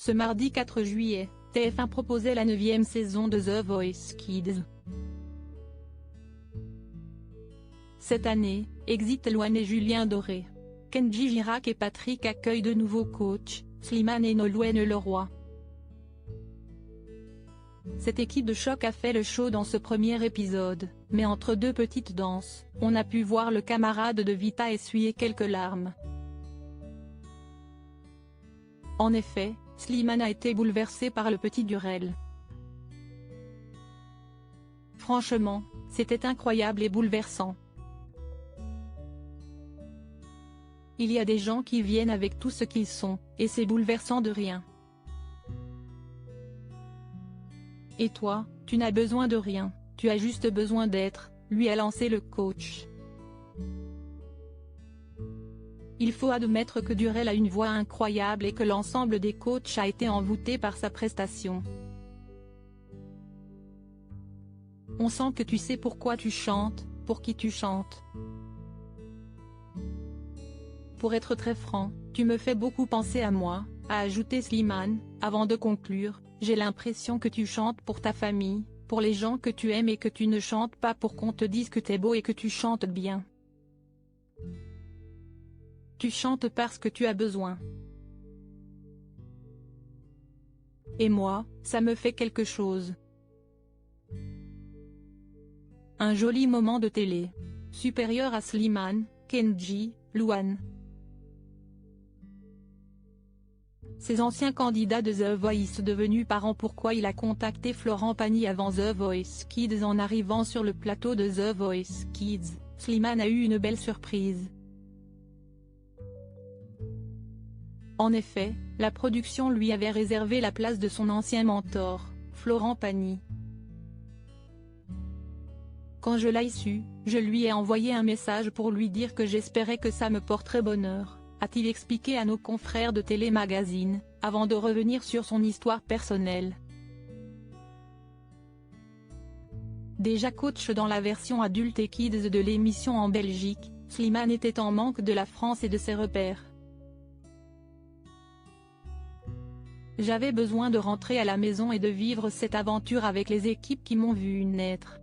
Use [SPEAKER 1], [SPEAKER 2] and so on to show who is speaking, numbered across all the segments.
[SPEAKER 1] Ce mardi 4 juillet, TF1 proposait la 9e saison de The Voice Kids. Cette année, exit Louane et Julien Doré. Kenji Girac et Patrick accueillent de nouveaux coachs, Slimane et Nolwenn Leroy. Cette équipe de choc a fait le show dans ce premier épisode, mais entre deux petites danses, on a pu voir le camarade de Vita essuyer quelques larmes. En effet, Slimane a été bouleversé par le petit Durel. Franchement, c'était incroyable et bouleversant. Il y a des gens qui viennent avec tout ce qu'ils sont, et c'est bouleversant de rien. Et toi, tu n'as besoin de rien, tu as juste besoin d'être, lui a lancé le coach. Il faut admettre que Durel a une voix incroyable et que l'ensemble des coachs a été envoûté par sa prestation. On sent que tu sais pourquoi tu chantes, pour qui tu chantes. Pour être très franc, tu me fais beaucoup penser à moi, a ajouté Slimane, avant de conclure, j'ai l'impression que tu chantes pour ta famille, pour les gens que tu aimes et que tu ne chantes pas pour qu'on te dise que t'es beau et que tu chantes bien. Tu chantes parce que tu as besoin. Et moi, ça me fait quelque chose. Un joli moment de télé. Supérieur à Slimane, Kenji, Louane. Ces anciens candidats de The Voice devenus parents. Pourquoi il a contacté Florent Pagny avant The Voice Kids? En arrivant sur le plateau de The Voice Kids, Slimane a eu une belle surprise. En effet, la production lui avait réservé la place de son ancien mentor, Florent Pagny. Quand je l'ai su, je lui ai envoyé un message pour lui dire que j'espérais que ça me porterait bonheur, a-t-il expliqué à nos confrères de Télé Magazine, avant de revenir sur son histoire personnelle. Déjà coach dans la version adulte et kids de l'émission en Belgique, Slimane était en manque de la France et de ses repères. J'avais besoin de rentrer à la maison et de vivre cette aventure avec les équipes qui m'ont vu naître.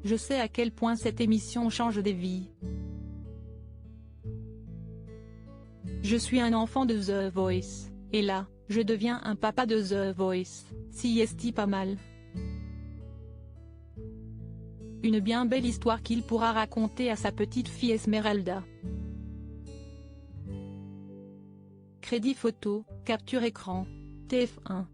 [SPEAKER 1] Je sais à quel point cette émission change des vies. Je suis un enfant de The Voice, et là, je deviens un papa de The Voice, si est pas mal. Une bien belle histoire qu'il pourra raconter à sa petite fille Esmeralda. Crédit photo, capture écran, TF1.